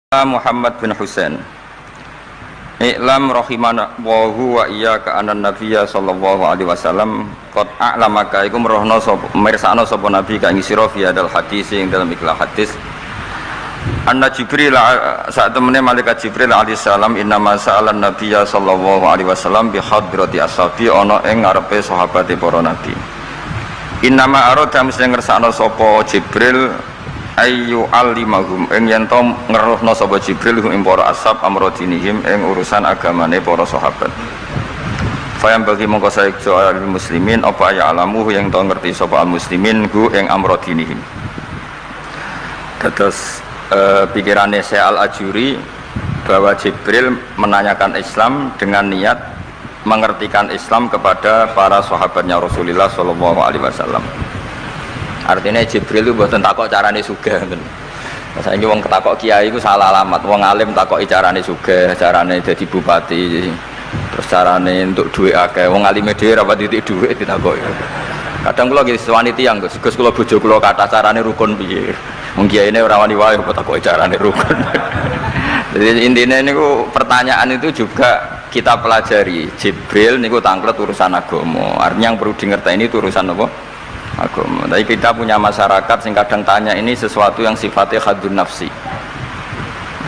Muhammad bin Husain I'lam rahimanallahu wa iyyaka anna nabiyya sallallahu alaihi wasallam qad a'lamaka iku merohno sapa mirsakno sapa nabi kang sira fi hadal hadis ing dalam ikhlas hadis anna Jibril saat temene malaikat Jibril alaihi salam innama sa'alan nabiyya sallallahu alaihi wasallam bi hadrati ashabi ana ing ngarepe sahabate para nabi innama arada mesti ngersakno sapa Jibril ayu alimahum ing yen to ngeruhna sapa Jibril ing para ashab amrodinihim ing urusan agamane para sahabat. Fayam bagi mongko saejo al muslimin apa ya alamu yang to ngerti sapa al muslimin hu ing amrodinihim. Terus pikirannya Syekh Al-Ajuri bahwa Jibril menanyakan Islam dengan niat mengertikan Islam kepada para sahabatnya Rasulullah sallallahu alaihi wasallam. Artinya Jibril itu buatan takok carane sugih ngoten. Saiki wong ketakok kiai iku salah alamat. Wong alim takoki carane sugih, carane dadi bupati, terus carane entuk dhuwit akeh. Wong alime dhewe ora pati titik dhuwit ditakoki. Kadang kula nggih sewani tiyang, Gus kula bojo kula kathah carane rukun piye. Wong kiyaine ora wani wae kok takoki carane rukun. Jadi intinya niku pertanyaan itu juga kita pelajari. Jibril niku tangklet urusan agama. Artinya yang perlu dingerteni itu urusan apa? Agama. Tapi kita punya masyarakat sing kadang tanya ini sesuatu yang sifatnya khadun nafsi.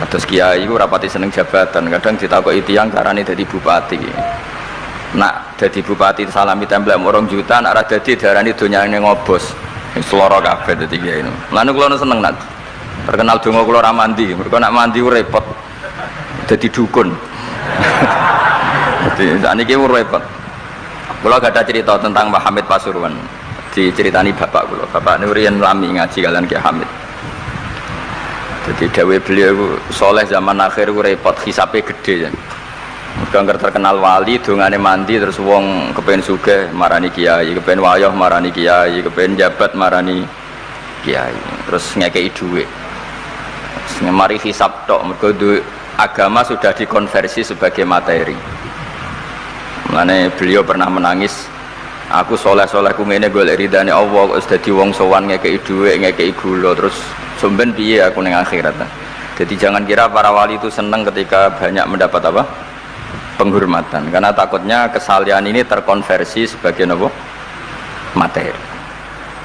Terus kiai itu rapati seneng jabatan, kadang ditakoki tiyang carane dadi bupati. Nak dadi bupati salami templek orang juta, nak ora dadi darani donyane ngobos. Wis lara kabeh dadi kiai. Lan kula seneng nak terkenal donga kula ra mandi, mergo nak mandi repot. Dadi dukun. Dadi saniki repot. Kula gak ada cerita tentang Pak Hamid Pasuruan. Diceritani bapak kula. Bapak Nurian lami ngaji kalian Ki Hamid. Jadi dawuh beliau soleh zaman akhir ku repot, hisabe gede ya. Mergo terkenal wali dongane mandi terus wong kepen sugih marani kiai, kepen wayah marani kiai, kepen jabat marani kiai. Terus ngekeki dhuwit. Mari hisab tok mergo agama sudah dikonversi sebagai materi. Mulane beliau pernah menangis, aku soleh-soleh ku ngene golek ridane Allah kok wis dadi wong sowan ngekeki dhuwit, ngekeki gula terus somben piye aku ning akhirat. Jadi jangan kira para wali itu senang ketika banyak mendapat apa? Penghormatan, karena takutnya kesalian ini terkonversi sebagai apa? Materi.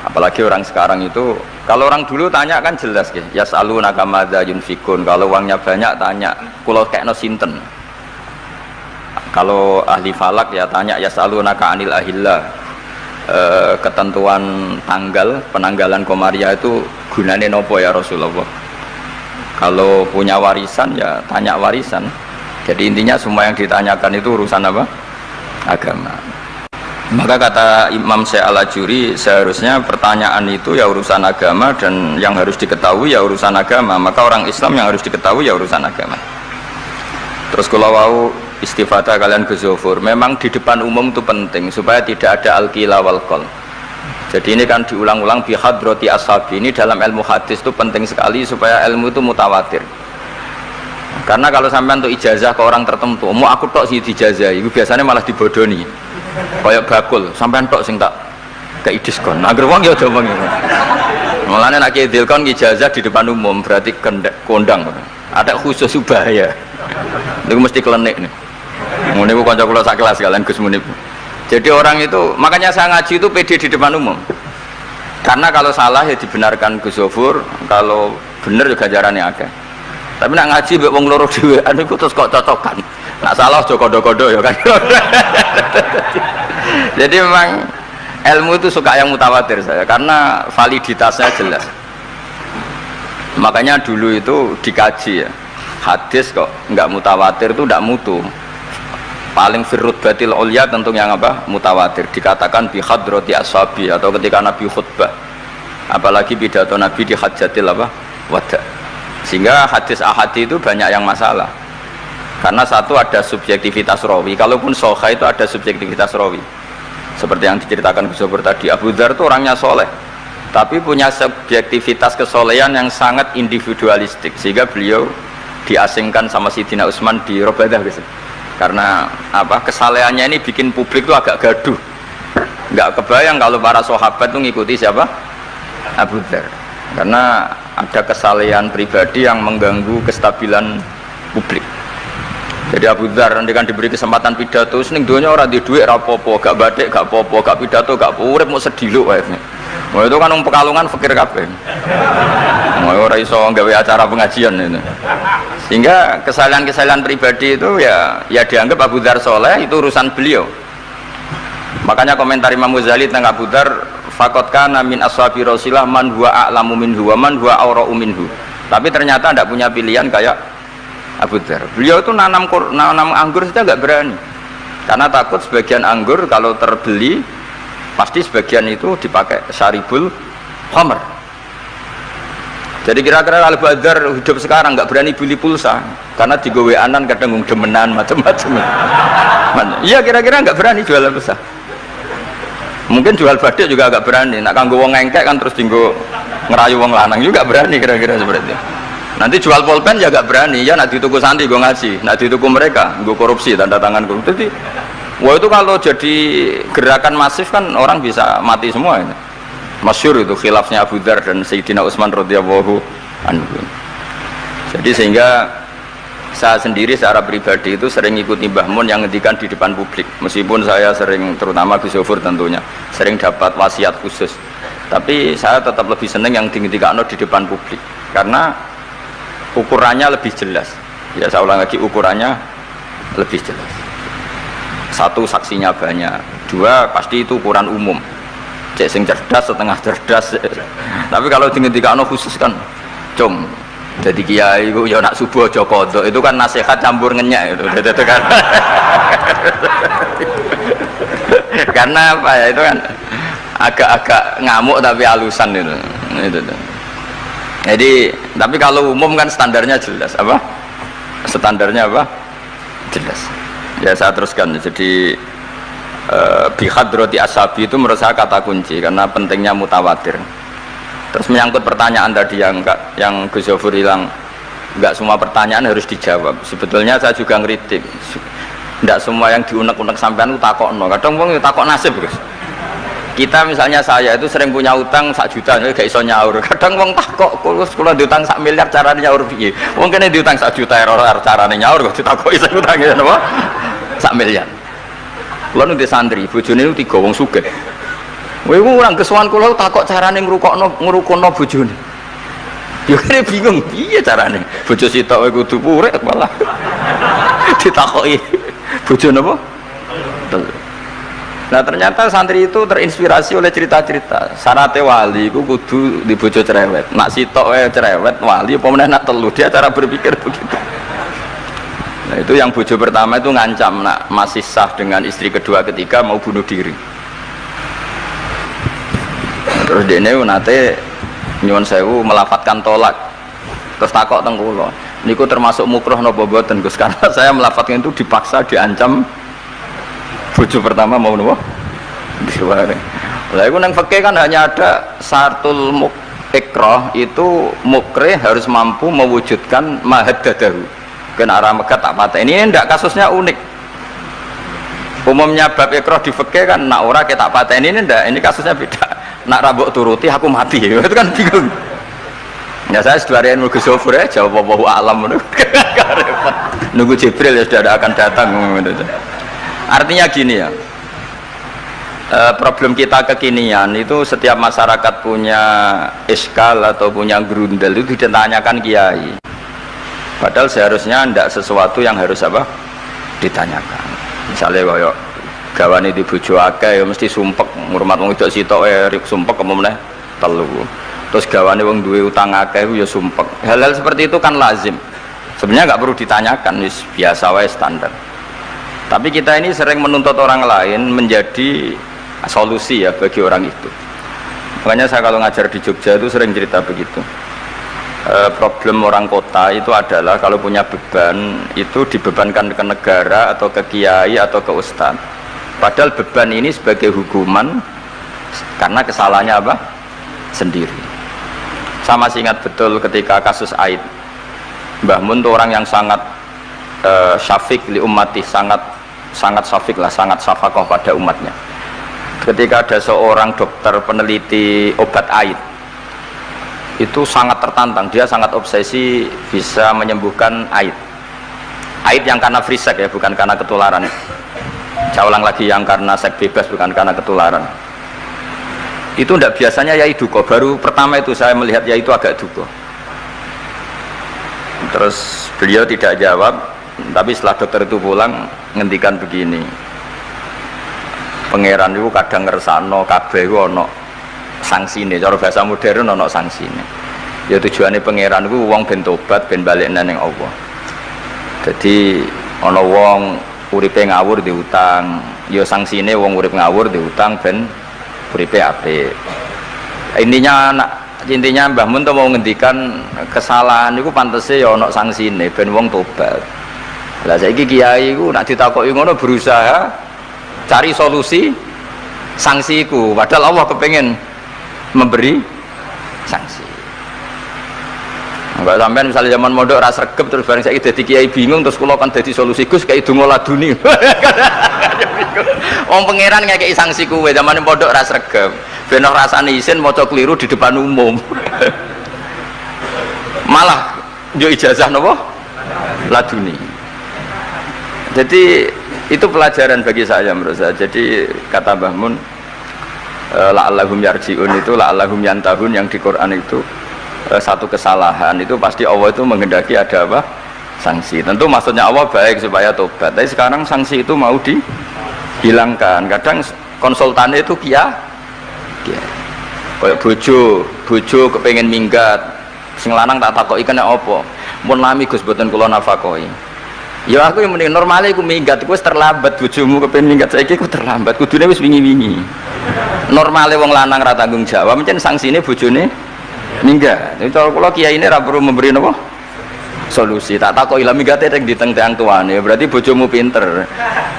Apalagi orang sekarang itu, kalau orang dulu tanya kan jelas ya, yas'alunaka madza yunfikun. Kalau uangnya banyak tanya, kula kekno sinten. Kalau ahli falak ya tanya yas'alunaka anil ahillah, ketentuan tanggal penanggalan komaria itu gunane nopo ya Rasulullah. Kalau punya warisan ya tanya warisan. Jadi intinya semua yang ditanyakan itu urusan apa? Agama. Maka kata Imam Syekh Al-Ajuri, seharusnya pertanyaan itu ya urusan agama, dan yang harus diketahui ya urusan agama. Maka orang Islam yang harus diketahui ya urusan agama. Terus kalau mau istifadah kalian Ghazofur, memang di depan umum itu penting supaya tidak ada al-qila wal qal. Jadi ini kan diulang-ulang bihadrati ashabi. Ini dalam ilmu hadis itu penting sekali supaya ilmu itu mutawatir. Karena kalau sampai untuk ijazah ke orang tertentu, mau aku tok sih dijazah, itu biasanya malah dibodoni. Kayak bakul, sampai tok sing tak kei diskon. Agar wong ya aja wong. Mulane nek dilkon ijazah di depan umum berarti kondang. Ada khusus bahaya. Niku mesti klenik nih. Ngene ku kanca kula sak kelas kalian Gus Munib. Jadi orang itu, makanya saya ngaji itu pede di depan umum. Karena kalau salah ya dibenarkan Gus Zofur, kalau bener juga ganjarannya akeh. Tapi nak ngaji mbek wong loro dhewean iku terus kok cocokan. Nak salah aja kodo-kodo ya kan. Jadi memang ilmu itu suka yang mutawatir saya karena validitasnya jelas. Makanya dulu itu dikaji ya. Hadis kok enggak mutawatir itu enggak mutu. Paling firrut batil ulya tentu yang apa? Mutawatir. Dikatakan bi hadrati ashabi atau ketika Nabi khutbah. Apalagi pidato Nabi di hajatil apa? Wada. Sehingga hadis ahad itu banyak yang masalah. Karena satu ada subjektivitas rawi. Kalaupun sahih itu ada subjektivitas rawi. Seperti yang diceritakan Gus Sobur tadi, Abu Dzar itu orangnya soleh, tapi punya subjektivitas kesolehan yang sangat individualistik. Sehingga beliau diasingkan sama Sidina Utsman di Robadah gitu. Karena apa? Kesalehannya ini bikin publik itu agak gaduh. Nggak kebayang kalau para sahabat itu ngikuti siapa? Abu Dzar. Karena ada kesalehan pribadi yang mengganggu kestabilan publik. Jadi Abu Dzar nanti kan diberi kesempatan pidato, seneng dunia orang di duit rapopo, gak batik, gak popo, gak pidato, gak urip mau sedih lu akhirnya. Mau itu kan Pekalongan fakir kabeh. Mau orang iso gawe acara pengajian itu. Sehingga kesalahan-kesalahan pribadi itu ya dianggap Abu Dzar soleh, itu urusan beliau. Makanya komentar Imam Ghazali tentang Abu Dzar, faqad kana min ashabi Rasulillah man huwa a'lamu minhu wa man huwa awra'u minhu. Tapi ternyata tidak punya pilihan kayak Abu Dzar. Beliau itu nanam anggur saja nggak berani, karena takut sebagian anggur kalau terbeli pasti sebagian itu dipakai syaribul khamr. Jadi kira-kira Abu Dzar hidup sekarang nggak berani beli pulsa karena digoweanan kadang demenan macam-macam. Iya kira-kira nggak berani jual pulsa. Mungkin jual badik juga agak berani. Nak kanggo wong ngengkek kan terus tinggo ngerayu wong lanang juga berani kira-kira seperti itu. Nanti jual pulpen ya gak berani, ya nak dituku santri gue ngaji, nak dituku mereka gue korupsi, tanda tangan korupsi. Jadi wah itu kalau jadi gerakan masif kan orang bisa mati semua ini. Masyhur itu khilafnya Abu Dzar dan Sayyidina Utsman radhiyallahu anhu. Jadi sehingga saya sendiri secara pribadi itu sering ikuti Mbah Mun yang ngendikan di depan publik, meskipun saya sering, terutama Gus Zofur tentunya sering dapat wasiat khusus, tapi saya tetap lebih seneng yang ngendikan di depan publik karena ukurannya lebih jelas. Ya saya ulang lagi, ukurannya lebih jelas. Satu, saksinya banyak. Dua, pasti itu ukuran umum. Cek sing cerdas, setengah cerdas. Tapi kalau dihentikan khusus kan, cung. Jadi kiai itu ya nak subuh aja kodok. Itu kan nasihat campur ngenyak itu. Kan. Karena apa ya, itu kan agak-agak ngamuk tapi halusan itu. Itu. Jadi, tapi kalau umum kan standarnya jelas, apa? Standarnya apa? Jelas. Ya saya teruskan. Jadi bihadrati ashabi itu menurut saya kata kunci karena pentingnya mutawatir. Terus menyangkut pertanyaan tadi yang Gus Zofur hilang, nggak semua pertanyaan harus dijawab. Sebetulnya saya juga ngeritik. Nggak semua yang diunek-unek sampean itu takokno. Kadang wong takok nasib, Gus. Kita misalnya saya itu sering punya utang 1 juta, gak iso nyaur. Kadang wong takok, kalau diutang 1 miliar caranya nyaur piye? Wong kene diutang 1 juta error carane nyaur kok ditakoki sak utang ya napa? 1 miliar. Kulo nu di santri, bojone niku 3 wong sugih. Kowe ora kesuwan kula takok carane ngrukono bojone. Ya kene bingung, piye carane? Bojo sitok kowe kudu urip malah. Ditakoki bojo napa? Nah ternyata santri itu terinspirasi oleh cerita-cerita. Syaratnya wali itu kudu di bojo cerewet. Nak sitok cerewet wali apa meneh nak telu, dia cara berpikir begitu. Nah itu yang bojo pertama itu ngancam nak masih sah dengan istri kedua ketiga mau bunuh diri. Nah, terus dene nate nyuwun sewu melafatkan tolak. Terus takok teng kula, niku termasuk mukroh napa mboten Gus? Karena saya melafatkan itu dipaksa diancam. Bojo pertama mau nopo? Diware. Lah iku nang fikih kan hanya ada syartul ikrah, itu mukrih harus mampu mewujudkan mahaddadahu. Kena arah megat tak pateni. Ini ndak kasusnya unik. Umumnya bab ikrah di fikih kan nak ora ke tak pateni, ini ndak, ini kasusnya beda. Nak rabuk turuti aku mati. Itu kan bingung. Ya saya seduari ilmu Gus Zofur ya jawab wallahu alam. Nunggu Jibril ya sudah akan datang gitu. Artinya gini ya, problem kita kekinian itu setiap masyarakat punya iskal atau punya grundel itu ditanyakan kiai. Padahal seharusnya tidak sesuatu yang harus apa ditanyakan. Misalnya kayak gawane di bojo akeh ya mesti sumpek, ngurmat wong wedok sitok sumpek kemene telu. Terus gawane wong duwe utang akeh ya sumpek. Hal-hal seperti itu kan lazim. Sebenarnya nggak perlu ditanyakan, biasa wae standar. Tapi kita ini sering menuntut orang lain menjadi solusi ya bagi orang itu. Makanya saya kalau ngajar di Jogja itu sering cerita begitu. Problem orang kota itu adalah kalau punya beban itu dibebankan ke negara atau ke kiai atau ke ustadz. Padahal beban ini sebagai hukuman karena kesalahannya apa? Sendiri. Saya masih ingat betul ketika kasus Aid. Mbah Mun itu orang yang sangat syafiq li ummati, sangat syafiq lah, sangat syafaqah pada umatnya. Ketika ada seorang dokter peneliti obat Aid, itu sangat tertantang, dia sangat obsesi bisa menyembuhkan aid yang karena free sex ya, bukan karena ketularan. Saya ulang lagi, yang karena seks bebas, bukan karena ketularan. Itu tidak biasanya yai duko, baru pertama itu saya melihat yai itu agak duko. Terus beliau tidak jawab, tapi setelah dokter itu pulang ngendikan begini, pangeran itu kadang ngersano kabeh itu ono sanksine, cara bahasa modern ono sanksine. Ya tujuannya pangeran itu wong ben tobat, ben balik nang Allah. Jadi ono wong uripe ngawur diutang, ya sanksine wong urip ngawur diutang ben uripe apik. Intinya Mbah Mun mau ngendikan kesalahan itu pantese ya ono sanksine ben wong tobat. Lah saiki kiai iku nek ditakoki ngono berusaha cari solusi sanksiku, padahal Allah kepengen memberi sanksi. Enggak sampean misalnya zaman mondok ras regep terus bareng saiki dadi kiai bingung terus kula kan dadi solusi Gus kayak donga laduni. Wong pangeran ngekeki sanksi kuwe zamane mondok ras regep. Ben ora rasane isin maca keliru di depan umum. Malah yo ijazah napa? Laduni. Jadi itu pelajaran bagi saya menurut saya. Jadi kata Mbah Mun, la'allahum yarji'un itu, la'allahum yantahun yang di Quran itu satu kesalahan itu pasti Allah itu menghendaki ada apa? Sanksi. Tentu maksudnya Allah baik supaya tobat. Tapi sekarang sanksi itu mau dihilangkan. Kadang konsultannya itu kayak bojo kepengen minggat, sing lanang tak takoki kena apa? Mun lami Gus boten kula nafakoi. Ya aku yang mending normalnya aku minggat, aku terlambat bojomu kepengen minggat saiki aku terlambat. Kudune wis wingi-wingi. Normalnya wong lanang ra tanggung jawab, mencen sanksine bojone minggat. Itu kalau kiai ini ra perlu memberi napa? Solusi. Tak takoki lah minggate ning diteng-teng tuane. Berarti bojomu pinter.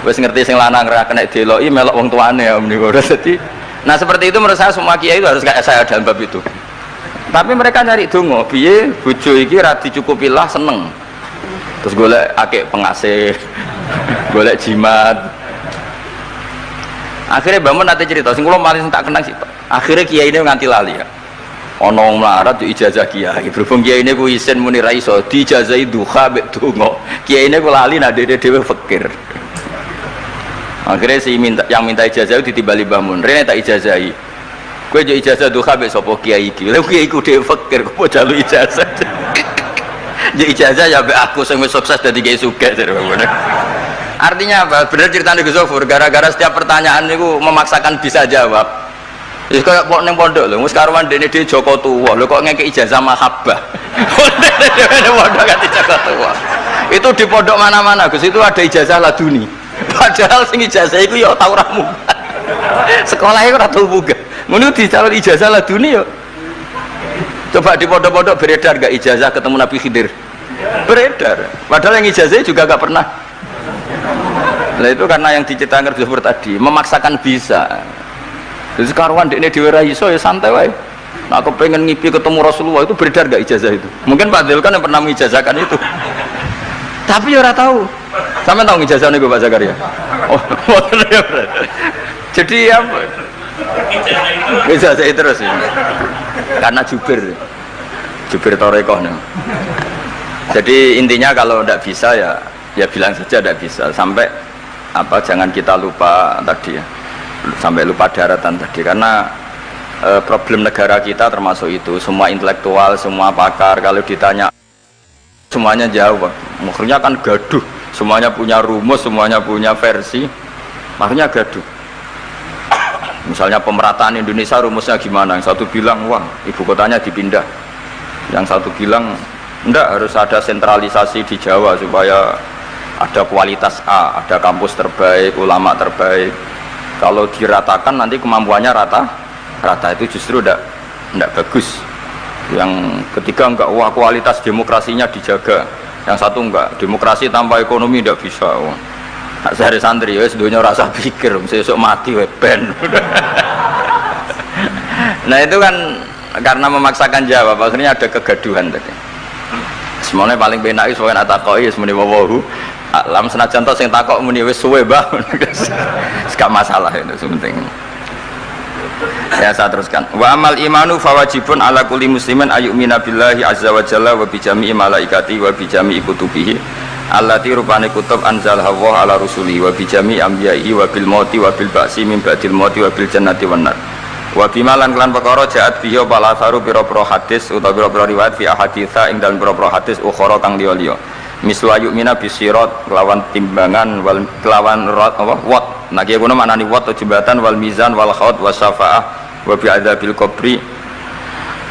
Wis ngerti sing lanang ra kena deloki melok wong tuane ya menika. Dadi nah seperti itu menurut saya semua kiai itu harus kayak saya dalam bab itu. Tapi mereka nyari donga, piye bojo iki ra dicukupilah seneng. Terus golek akeh pengasih, golek jimat. Akhirnya bangun nanti cerita, sing kula malah tak kenang sih. Akhirnya kiai ini nganti lali ya. Ono melarat ijazah kiai. Berhubung kiai ini ku isin muni ra iso diijazahi duha mek donga. Kiai ini ku lali nak dhewe fakir. Akhirnya yang minta ijazah itu ditimbali Mbah Mun. Rene tak ijazahi. Kowe yo ijazah duha mek sapa kiai iki. Lha kiai ku dhewe fakir kok jalu ijazah. Jadi ijazah ya aku yang sukses dari kiai sugih. Artinya apa? Benar ceritanya Gus Zofur, gara-gara setiap pertanyaan itu memaksakan bisa jawab. Jadi kayak kok neng pondok loh, sekarang dene dia Joko tua, lo kok ngeke ijazah mahabbah. Pondok ganti Joko tua. Itu di pondok mana-mana Gus itu ada ijazah laduni. Padahal sing ijazah itu ya tau ramu. Sekolahnya ora tau buka. Ngono dicalon ijazah laduni yo. Coba di pondok-pondok beredar gak ijazah ketemu Nabi Khidir? Beredar. Padahal yang ijazah juga gak pernah. Nah itu karena yang diceritakan Gus tadi memaksakan bisa. Jadi sekarang ini diwarai iso ya santai wae. Nah aku pengen ngipi ketemu Rasulullah itu beredar gak ijazah itu? Mungkin Pak Del kan yang pernah mengijazahkan itu. Tapi ya ora tahu. Sampe tahu ijazah nih Pak Zakaria. Oh, jadi apa? Ijazah itu terus ya. Karena jubir Torekoh nih. Jadi intinya kalau tidak bisa ya bilang saja tidak bisa. Sampai apa jangan kita lupa tadi ya, sampai lupa daratan tadi karena problem negara kita termasuk itu. Semua intelektual, semua pakar kalau ditanya semuanya jawab. Akhirnya kan gaduh. Semuanya punya rumus, semuanya punya versi. Makanya gaduh. Misalnya pemerataan Indonesia rumusnya gimana? Yang satu bilang wah ibu kotanya dipindah, yang satu bilang enggak harus ada sentralisasi di Jawa supaya ada kualitas A, ada kampus terbaik, ulama terbaik. Kalau diratakan nanti kemampuannya rata itu justru enggak bagus. Yang ketiga enggak wah kualitas demokrasinya dijaga, yang satu enggak demokrasi tanpa ekonomi enggak bisa. Wah. Nak sehari santri, wes dunia rasa pikir, besok mati, ben. Nah itu kan karena memaksakan jawab, akhirnya ada kegaduhan tadi. Semuanya paling benak itu soalnya takoi, semuanya wawahu. Alam senajan toh sing takok muni wes suwe bah, gak masalah itu sementing. Ya saya teruskan. Wa amal imanu fawajibun ala kulli muslimin ayyumina billahi azza wa jalla wa bi jami'i malaikati wa bi jami'i kutubihi allati rupane kutub anzalha Allah ala rusuli wa bi jami'i anbiya'i wa bil mauti wa bil ba'si min ba'dil mauti wa bil jannati wan nar. Wa bimalan kelan perkara jaat bihi bala saru pira-pira hadis utawa pira-pira riwayat fi ahaditsa ing dalem pira-pira hadis ukhara kang liya-liya. Mislu yu'mina bisirat kelawan timbangan wal kelawan rat apa wat. Nah kiye kono maknani wat jembatan wal mizan wal khaut wasyafaah wa bi adzabil qabri.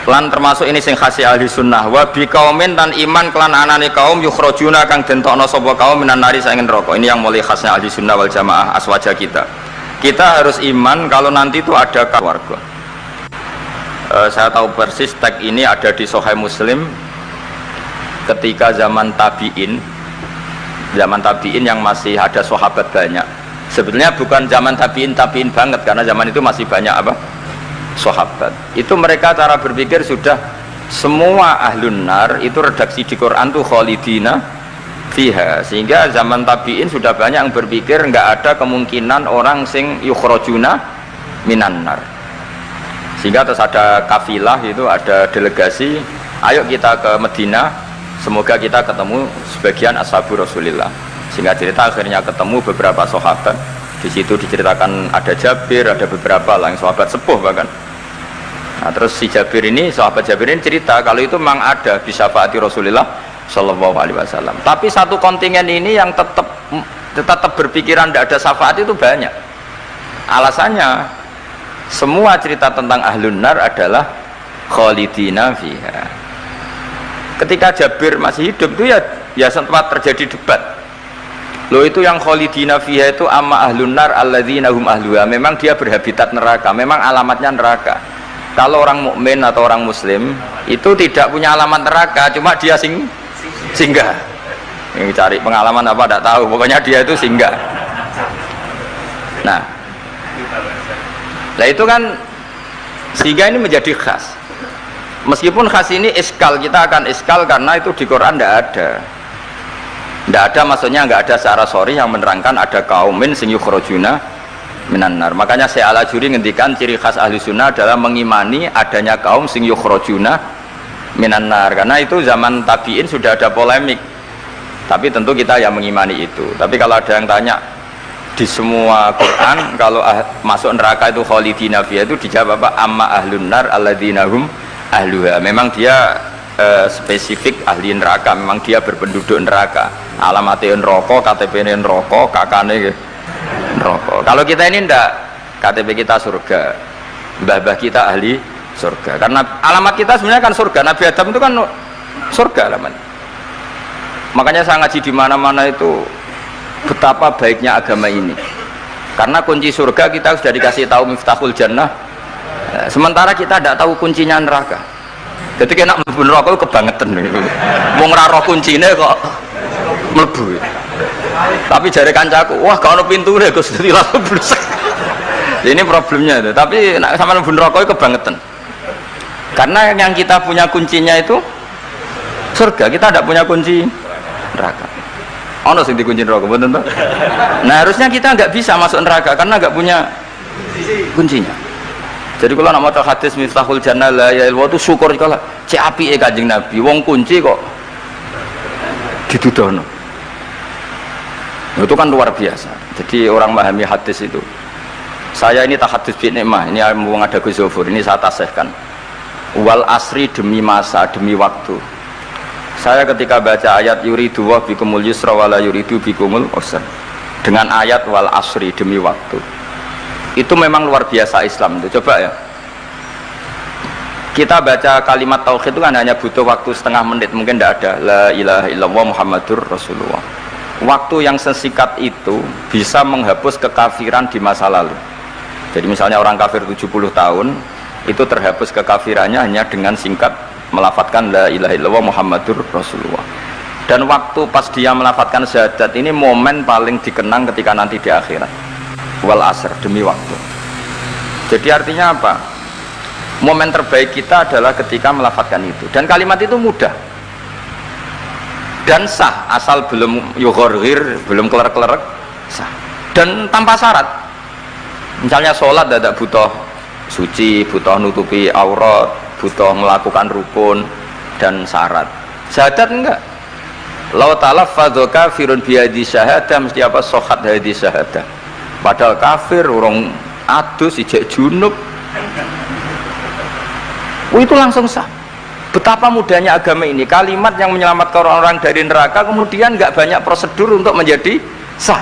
Lan termasuk ini sing khasi ahli sunnah wa bi kaumin dan iman kelan anane kaum yukhrajuna kang dentokno sapa kaum minan nari saking neraka. Ini yang mulai khasnya ahli sunnah wal jamaah aswaja kita. Kita harus iman kalau nanti itu ada keluarga. Saya tahu persis teks ini ada di Sahih Muslim ketika zaman tabi'in yang masih ada sahabat banyak. Sebetulnya bukan zaman tabi'in banget karena zaman itu masih banyak apa? Sahabat. Itu mereka cara berpikir sudah semua ahlun nar itu redaksi di Quran tuh khalidina fiha, sehingga zaman tabi'in sudah banyak yang berpikir nggak ada kemungkinan orang sing yukhrajuna minan nar. Sehingga terus ada kafilah, itu ada delegasi, ayo kita ke Medina, semoga kita ketemu sebagian ashabu Rasulillah. Sehingga cerita akhirnya ketemu beberapa sahabat. Di situ diceritakan ada Jabir, ada beberapa lah yang sahabat sepuh bahkan. Nah, terus si Jabir ini, sahabat Jabir ini cerita kalau itu memang ada di syafaati Rasulillah Shallallahu Alaihi Wasallam. Tapi satu kontingen ini yang tetap berpikiran tidak ada syafaat itu banyak. Alasannya semua cerita tentang ahlun nar adalah khalidina fiha. Ketika Jabir masih hidup itu ya sempat terjadi debat. Loh itu yang khalidina fiha itu amma ahlun nar alladzina hum ahluha. Memang dia berhabitat neraka, memang alamatnya neraka. Kalau orang mukmin atau orang muslim itu tidak punya alamat neraka, cuma dia singgah. Yang cari pengalaman apa tidak tahu, pokoknya dia itu singgah. Nah itu kan sehingga ini menjadi khas. Meskipun khas ini iskal, kita akan iskal karena itu di Quran tidak ada maksudnya nggak ada secara sorry yang menerangkan ada kaumin sing yukhrajuna minan nar. Makanya saya Al-Ajuri ngendikan ciri khas ahli sunnah adalah mengimani adanya kaum sing yukhrajuna minan nar, karena itu zaman tabi'in sudah ada polemik, tapi tentu kita yang mengimani itu. Tapi kalau ada yang tanya di semua Quran kalau masuk neraka itu khalidina fiha, itu dijawab apa? Amma ahlun nar alladzina hum ahluha. Memang dia spesifik ahli neraka, memang dia berpenduduk neraka, alamatnya neraka, KTP-nya neraka, kakane neraka. Kalau kita ini ndak, KTP kita surga, mbah-mbah kita ahli surga, karena alamat kita sebenarnya kan surga. Nabi Adam itu kan surga alamat. Makanya saya ngaji di mana-mana itu betapa baiknya agama ini, karena kunci surga kita sudah dikasih tahu miftahul jannah, sementara kita tidak tahu kuncinya neraka. Jadi kena mlebu neraka itu kebangetan gitu. Wong ora roh kuncine kok mlebu. Tapi jare kancaku, wah gak ono pintune Gus, dadi langsung blesek. Ini problemnya itu. Tapi nek sampean mlebu neraka itu kebangetan. Karena yang kita punya kuncinya itu surga, kita tidak punya kunci neraka. Ono sing dikunci neraka, betul toh? Nah, harusnya kita nggak bisa masuk neraka karena nggak punya kuncinya. Jadi kalau nak maca hadis miftahul jannah la ya ilwa itu syukur kalau cek apike Kanjeng Nabi, wong kunci kok ditudono. Itu kan luar biasa. Jadi orang memahami hadis itu. Saya ini tahadus bi nikmah, ini mumpung ada Gus Zofur, ini saya tasihkan. Wal asri demi masa, demi waktu. Saya ketika baca ayat yuridu wa bikumul yusra wala yuridu bikumul usra, dengan ayat wal asri demi waktu, itu memang luar biasa Islam itu. Coba ya, kita baca kalimat tauhid itu kan hanya butuh waktu setengah menit, mungkin tidak ada la ilaha illallah Muhammadur Rasulullah. Waktu yang sesikat itu bisa menghapus kekafiran di masa lalu. Jadi misalnya orang kafir 70 tahun itu terhapus kekafirannya hanya dengan singkat melafadzkan la ilaha illallah Muhammadur Rasulullah. Dan waktu pas dia melafadzkan syahadat ini momen paling dikenang ketika nanti di akhirat. Wal asr demi waktu. Jadi artinya apa? Momen terbaik kita adalah ketika melafadzkan itu. Dan kalimat itu mudah dan sah asal belum yughorghir, belum keler-kelerek, sah. Dan tanpa syarat. Misalnya sholat tidak butuh suci, butuh nutupi aurat, butuh melakukan rukun dan syarat. Syahadat enggak. Lau talaffadhu kafirun bihadi syahadah mesti apa sohat hadi syahadah. Padahal kafir urung adus ijek junub. Itu langsung sah. Betapa mudahnya agama ini, kalimat yang menyelamatkan orang-orang dari neraka kemudian nggak banyak prosedur untuk menjadi sah.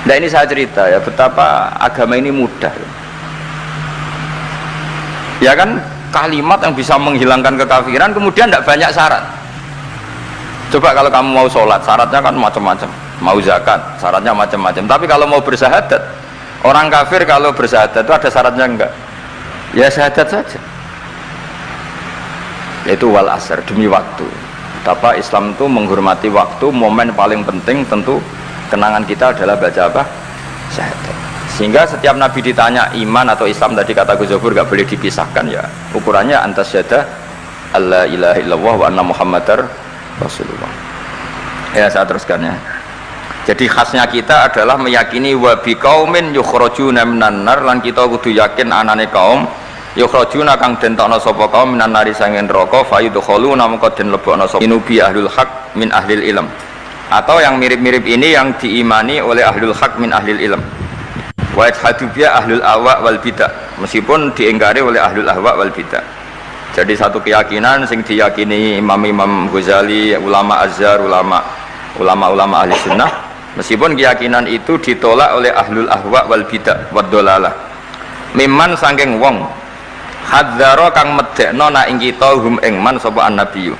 Nah ini saya cerita ya, betapa agama ini mudah ya kan, kalimat yang bisa menghilangkan kekafiran kemudian tidak banyak syarat. Coba kalau kamu mau sholat, syaratnya kan macam-macam, mau zakat, syaratnya macam-macam, tapi kalau mau bersyahadat, orang kafir kalau bersyahadat itu ada syaratnya enggak? Ya syahadat saja, yaitu wal asr, demi waktu. Betapa Islam itu menghormati waktu, momen paling penting tentu kenangan kita adalah baca apa? Syahadat. Sehingga setiap Nabi ditanya iman atau Islam, tadi kata Gus Zofur gak boleh dipisahkan ya, ukurannya antas syahadah alla ilaha illallah wa anna muhammadar rasulullah. Ya saya teruskan ya. Jadi khasnya kita adalah meyakini wa biqaumin yukhrajuna minan nar, lan kita kudu yakin anane kaum yukhrajuna kang den tokno sapa kaum minan nari sangen neraka fayudkhuluna mongko den lebokno sapa inubi ahlul haq min ahlil ilm, atau yang mirip-mirip ini yang diimani oleh ahlul haq min ahlil ilm, wa yajhadu bi ahlul ahwa wal bidah, meskipun diingkari oleh ahlul ahwa wal bidah. Jadi satu keyakinan sing diyakini Imam Ghazali, ulama Azhar, ulama ahli sunnah, meskipun keyakinan itu ditolak oleh ahlul ahwa wal bidah wad dolalah. Mimman sangking wong hadzaro kang medekno na ing kita hum ing man sapa annabiyyu.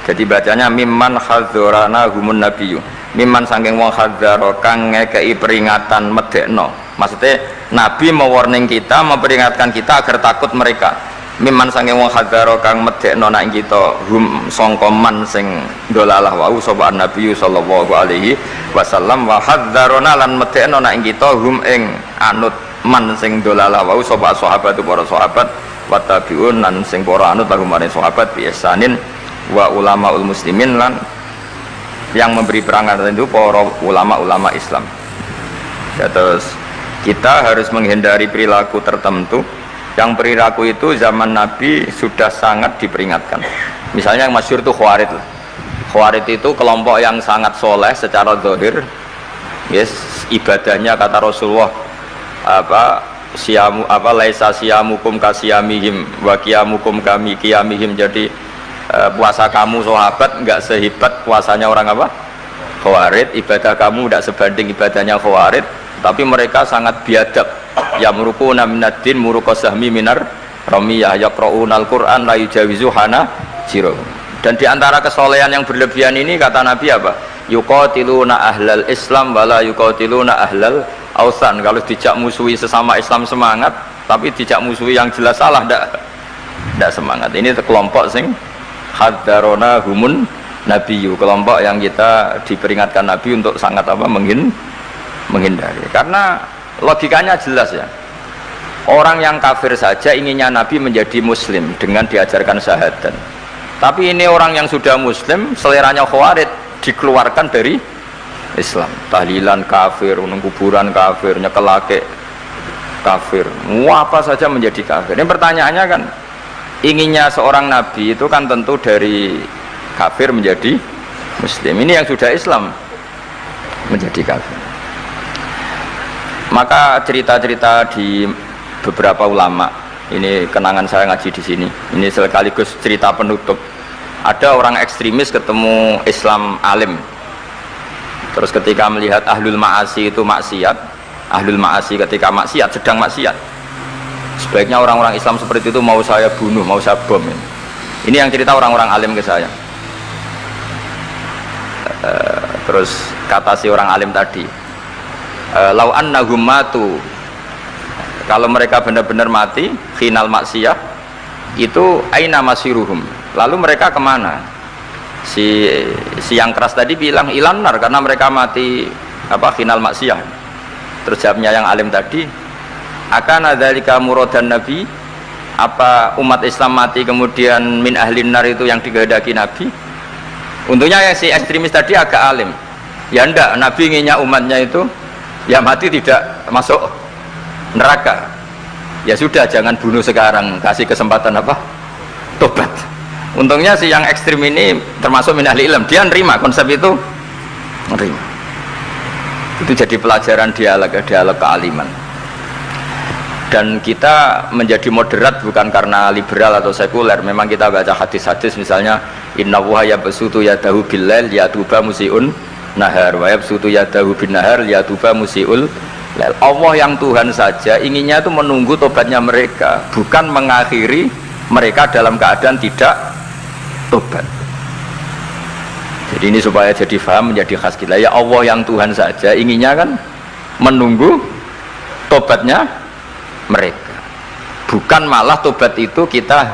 Jadi bacanya mimman hadzarana humun nabiyyu. Mimman sangking wong hadzaro kang ngekei peringatan medekno. Maksudnya nabi mewarning kita, memperingatkan kita agar takut mereka. Mimman sangking wong hadzaro kang medekno na ing kita hum sangka man sing dolalah wau sapa annabiyyu sallallahu alaihi wasallam, wa hadzarona lan medekno na ing kita hum ing anut man sing dolalah wau sapa sahabat para sahabat wa tabiun lan sing para anut lagu maring sahabat biasanin wa ulamaul muslimin lan yang memberi perangan itu para ulama-ulama Islam. Ya, terus kita harus menghindari perilaku tertentu yang perilaku itu zaman Nabi sudah sangat diperingatkan. Misalnya yang masyhur itu Khawarij. Khawarij itu kelompok yang sangat soleh secara zahir, yes, ibadahnya kata Rasulullah siamu laisa siamukum kasiyamihim wa qiyamukum kami qiyamihim. Jadi puasa kamu sahabat enggak sehebat puasanya orang apa? Khawarij. Ibadah kamu enggak sebanding ibadahnya Khawarij, tapi mereka sangat biadab. Yamruquna minaddin muruqasahmi minar ramiyah yaqra'unal Qur'an la yujawizu hana jiro. Dan diantara kesolehan yang berlebihan ini kata Nabi apa? Yuqatiluna ahlal Islam wala yuqatiluna ahlal ausan. Kalau dijak musuhi sesama Islam semangat, tapi dijak musuhi yang jelas salah ndak semangat. Ini kelompok sing haddarona humun nabiyyu, kelompok yang kita diperingatkan Nabi untuk sangat apa menghindari. Karena logikanya jelas ya, orang yang kafir saja inginnya Nabi menjadi muslim dengan diajarkan syahadat, tapi ini orang yang sudah muslim seleranya Khawarij dikeluarkan dari Islam, tahlilan kafir, kuburan kafir, nyekelake kafir, apa saja menjadi kafir. Ini pertanyaannya kan, inginnya seorang Nabi itu kan tentu dari kafir menjadi muslim, ini yang sudah Islam menjadi kafir. Maka cerita-cerita di beberapa ulama, ini kenangan saya ngaji di sini, ini sekaligus cerita penutup. Ada orang ekstremis ketemu Islam alim, terus ketika melihat ahlul ma'asi itu maksiat, ahlul ma'asi ketika maksiat, sedang maksiat, sebaiknya orang-orang Islam seperti itu mau saya bunuh, mau saya bom. Ini yang cerita orang-orang alim ke saya. Terus kata si orang alim tadi, lau annahum matu, kalau mereka benar-benar mati final maksiyah itu aina masiruhum, lalu mereka kemana? Si yang keras tadi bilang ilanar, karena mereka mati apa final maksiyah. Terus jawabnya yang alim tadi, akan dzalika muradan nabi, apa umat Islam mati kemudian min ahlin nar itu yang dikehendaki Nabi? Untungnya yang si ekstremis tadi agak alim. Ya enggak, Nabi inginnya umatnya itu ya mati tidak masuk neraka. ya sudah jangan bunuh sekarang, kasih kesempatan apa? Tobat. Untungnya si yang ekstrim ini termasuk min ahli ilm, dia nerima konsep itu, nerima. Itu jadi pelajaran dialog kealiman. Dan kita menjadi moderat bukan karena liberal atau sekuler. Memang kita baca hadis-hadis misalnya inna wuha yabsutu yadahu billail yatuba musiun nahar wa yabsutu yadahu bin nahar yatuba musiul lail. Allah yang Tuhan saja inginnya itu menunggu tobatnya mereka, bukan mengakhiri mereka dalam keadaan tidak tobat. Jadi ini supaya jadi paham, menjadi khas kita. Ya Allah yang Tuhan saja inginnya kan menunggu tobatnya mereka, bukan malah tobat itu kita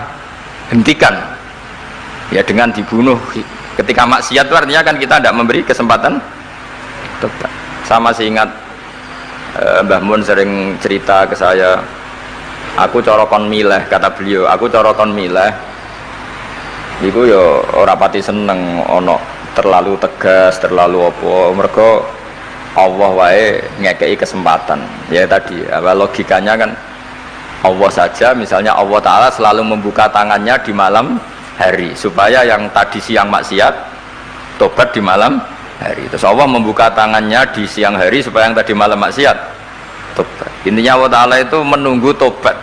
hentikan ya dengan dibunuh ketika maksiat. Itu artinya kan kita tidak memberi kesempatan tobat. Sama seingat Mbah Mun sering cerita ke saya, aku corokon mileh, kata beliau, aku corokon mileh iku ya ora pati seneng ono terlalu tegas, terlalu apa, mergo Allah wae ngekei kesempatan. Ya tadi apa logikanya kan, Allah saja misalnya Allah Ta'ala selalu membuka tangannya di malam hari supaya yang tadi siang maksiat tobat di malam hari. Terus Allah membuka tangannya di siang hari supaya yang tadi malam maksiat tobat. Intinya Allah Ta'ala itu menunggu tobat,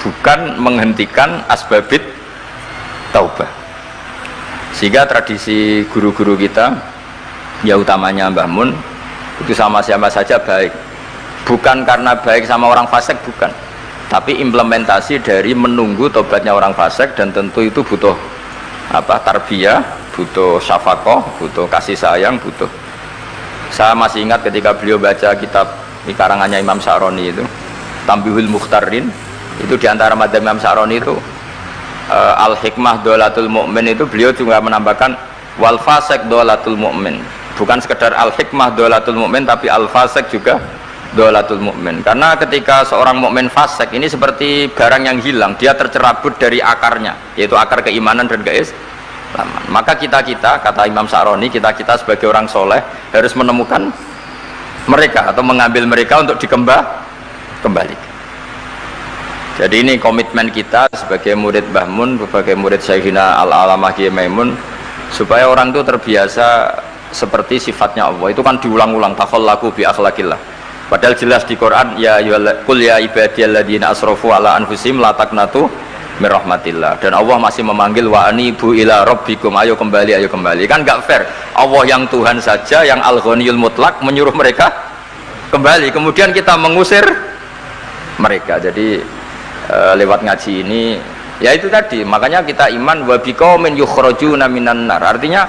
bukan menghentikan asbabit taubah. Sehingga tradisi guru-guru kita, ya utamanya Mbah Mun, itu sama siapa saja baik, bukan karena baik sama orang fasik, bukan, tapi implementasi dari menunggu tobatnya orang fasik. Dan tentu itu butuh apa, tarbiyah, butuh syafaqah, butuh kasih sayang, butuh. Saya masih ingat ketika beliau baca kitab di karangannya Imam Sya'roni itu Tambihul Mukhtarin, itu diantara madzhab Imam Sya'roni itu al-hikmah dolatul mu'min, itu beliau juga menambahkan wal fasik dolatul mu'min. Bukan sekedar al-hikmah dolatul mu'min, tapi al-fasik juga dolatul mu'min. Karena ketika seorang mukmin fasik ini seperti barang yang hilang, dia tercerabut dari akarnya, yaitu akar keimanan dan keislaman. Maka kita kata Imam Sya'roni, kita sebagai orang soleh harus menemukan mereka atau mengambil mereka untuk kembali. Jadi ini komitmen kita sebagai murid Mbah Mun, sebagai murid Syekhina Al-Alamah Kiai Maimun, supaya orang itu terbiasa seperti sifatnya Allah. Itu kan diulang-ulang, takhallaku bi akhlaqillah. Padahal jelas di Quran, ya qul ya ibadiyalladzina asrafu ala anfusihim la taqnatu mir rahmatillah. Dan Allah masih memanggil wa anibu ila rabbikum, ayo kembali. Kan enggak fair. Allah yang Tuhan saja, yang al-ghaniyul mutlak, menyuruh mereka kembali, kemudian kita mengusir mereka. Jadi lewat ngaji ini ya itu tadi, makanya kita iman wa biqaumin yukhrajuna minan nar. Artinya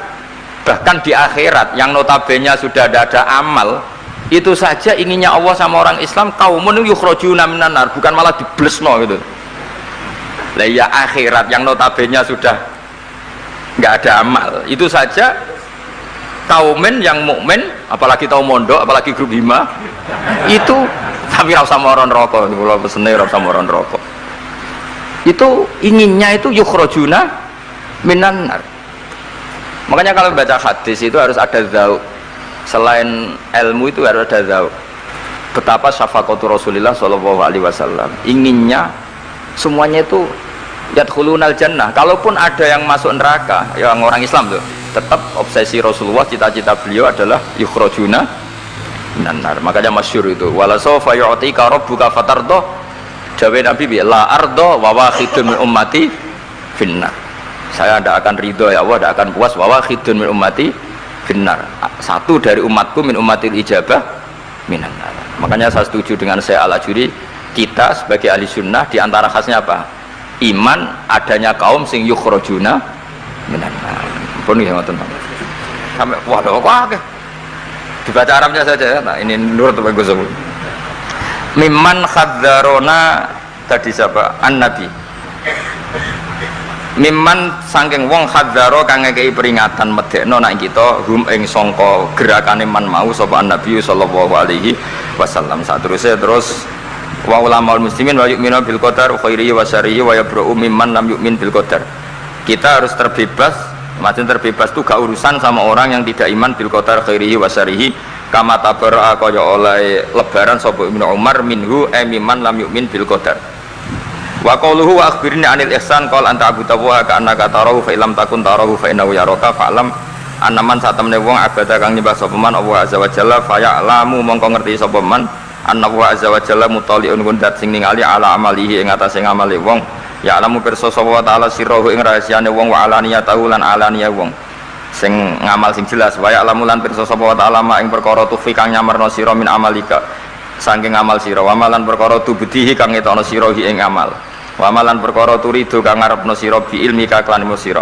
bahkan di akhirat yang notabene sudah ada amal, itu saja inginnya Allah sama orang Islam, kaumun yukhrajuna minan nar, bukan malah diblesno gitu. Lah ya akhirat yang notabene sudah nggak ada amal, itu saja kaumen yang mukmin, apalagi tahu mondok, apalagi grup hima itu, tapi rasa moron rokok, kalau pesene rasa moron rokok, itu inginnya itu yukhrajuna minan nar. Makanya kalau baca hadis itu harus ada zauk, selain ilmu itu harus ada zauk. Betapa syafaqatu Rasulullah sallallahu alaihi wasallam, inginnya semuanya itu yadkhulunal jannah. Kalaupun ada yang masuk neraka, yang orang Islam tuh, tetap obsesi Rasulullah, cita-cita beliau adalah yukhrajuna minan nar. Makanya masyhur itu, wala sawfa yu'tika rabbuka fatardo, jawe Nabi bi la ardo wa wahidun min ummati finnar. Saya tidak akan ridho ya Allah, tidak akan puas wa wahidun min ummati finnar. Satu dari umatku min ummatil ijabah minan nar. Makanya saya setuju dengan saya Al-Ajuri, kita sebagai ahli sunnah diantara khasnya apa? Iman adanya kaum sing yukhrajuna minan nar. Pun ya ngoten. Sampai waduh kok dibaca Arabnya saja. Nah, ini nurut bagus. Mimman khadzarona tadi siapa? An-Nabi. Mimman saking wong khadzaro kang ngekei peringatan medekno nak kita hum ing sangka gerakane man mau sapa Nabi sallallahu alaihi wasallam. Saterusé terus wa ulamaul muslimin wa yu'minu bil qadar khairihi wa syarrihi wa yabra'u mimman lam yu'min bil qadar. Kita harus terbebas, maksud terbebas itu gak urusan sama orang yang tidak iman bil qadar khairihi wa syarrihi, kama tabara kaya oleh lebaran sapa Ibnu Umar minhu mimman lam yu'min bil qadar. Wa qauluhu wa akhbirni anil ihsan qala anta abudallaha ka annaka tarahu fa illam takun tarahu fa innahu yaraka fa'lam annaman satemene wong abada kang nyembah sapa man Allah azza wa jalla fa ya'lamu mongko ngerti sapa man annahu azza wa jalla mutaliun kundat sing ningali ala amalihi ing atase ngamale wong ya'lamu pirsa sapa wa ta'ala sirruhu ing rahasiane wong wa alaniyatahu lan alaniya wong sing ngamal sing jelas wa ya'lamu lan pirsa sapa wa ta'ala ma ing perkara tufi kang nyamarno sira min amalika saking amal sira wa malan perkara tubdihi kang ngetokno sira ing amal wa malan perkara turidu kang ngarepno sira bi ilmika kan ilmu sira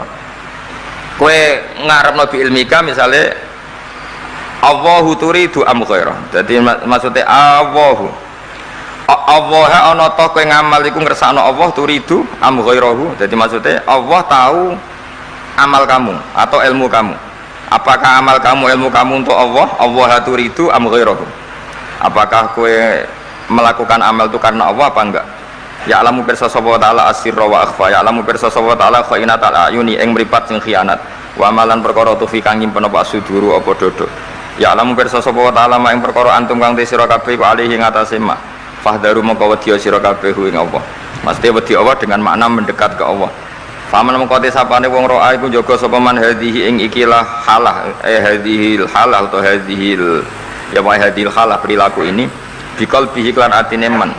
kowe ngarepno bi ilmika misale Allahu turidu am ghairah dadi maksudnya Allah ana ta kowe ngamal iku ngersakno Allah turidu am ghairahu dadi maksudnya Allah tahu amal kamu atau ilmu kamu. Apakah amal kamu ilmu kamu untuk Allah turidu am ghairahu? Apakah kue melakukan amal itu karena Allah apa enggak? Ya'lamu pirsa sapa ta'ala asirra wa akhfa ya'lamu pirsa sapa ta'ala khainatal ayuni ing mripat sing khianat wa amalan perkara tufi kang nyimpen apa suduru apa dodo ya'lamu pirsa sapa ta'ala ing perkara antum kang sira kabeh ku alihi ngatasé ma fahdaru mongko wedi sira kabeh ing Allah mesti wedi Allah dengan makna mendekat ke Allah. Faman mengkoti sapane wong roa iku jaga sapa man hadhihi ing ikilah halah hadhil halah atau hadhil ya wa hadhil halah perilaku ini bikal bihi klan atine man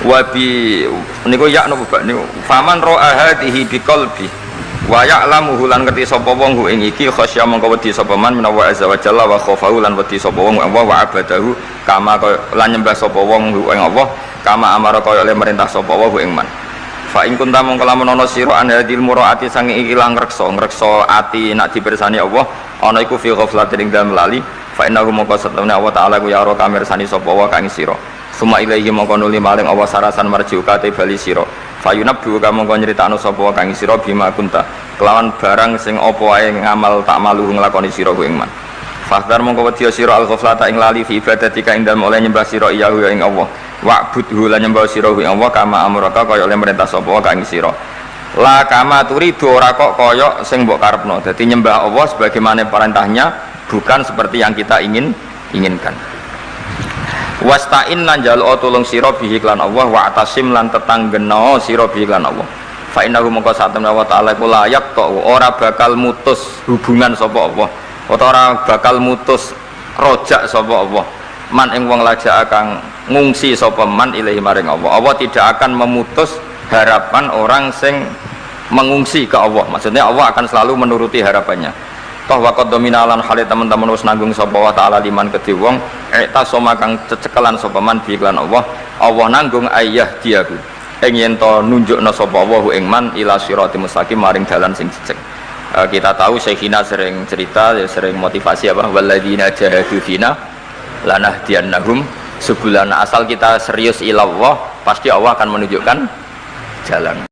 wa bi niku ya napa Pak niku faman roa hadhihi bikal bi wa ya'lamu lan ngerti sapa wong ing iki khasya mengko wedi sapa man menawa azza wa jalla wa khafahu lan wedi sapa wong Allah wa abadahu kama lan nyembah sapa wong ing Allah kama amara kaya oleh merintah sapa wong ing man. Fa in kunta mongko lamun ana sira an hadil muraati sange iki ilang ngrekso ati nak dipirsani Allah ana iku fi ghaflatin ing dalem lali fa innahu mongko satune Allah taala ku ya ora kamirsani sapa wa kang sira summa ilaihi mongko nuli maring Allah sarasan marjiuka te bali sira fa yunabbu ka mongko nyritakno sapa wa kang sira bima kunta kelawan barang sing apa wae ngamal tak malu nglakoni sira ku ing man fahdar mongko wedi sira al ghaflata ing lali fi ibadatika ing dalem oleh nyembah sira iya ing Allah wa'budhu lan nyembah sira ing Allah kama amraka kaya oleh merintah sapa kang sira la kama turidu ora kok kaya sing mbok karepno dadi nyembah Allah sebagaimana perintahnya bukan seperti yang kita inginkan wasta'in lan jaluk tulung sira bihi lan Allah wa atasim lan tetanggena sira bihi lan Allah fa innahu mongko satemene wa ta'ala iku layak tok ora bakal mutus hubungan sapa Allah ora bakal mutus rojak sapa Allah man ing wong lajak kang ngungsi sapa man ilahi maring Allah. Allah tidak akan memutus harapan orang sing mengungsi ke Allah. Maksudnya Allah akan selalu menuruti harapannya. Toh waqad dominalan hale teman-teman wis nanggung sapa wa taala liman kedhe wong eta soma kang cecekelan sapa man bi iklan Allah. Allah nanggung ayah diaku. Ing yen to nunjukna sapa Allah ing man ila siratal mustaqim maring dalan sing jejeg. Kita tahu Syekhina sering cerita, sering motivasi apa walladzina jahadu fina lanahdiyannahum subulana. Asal kita serius ilallah pasti Allah akan menunjukkan jalan.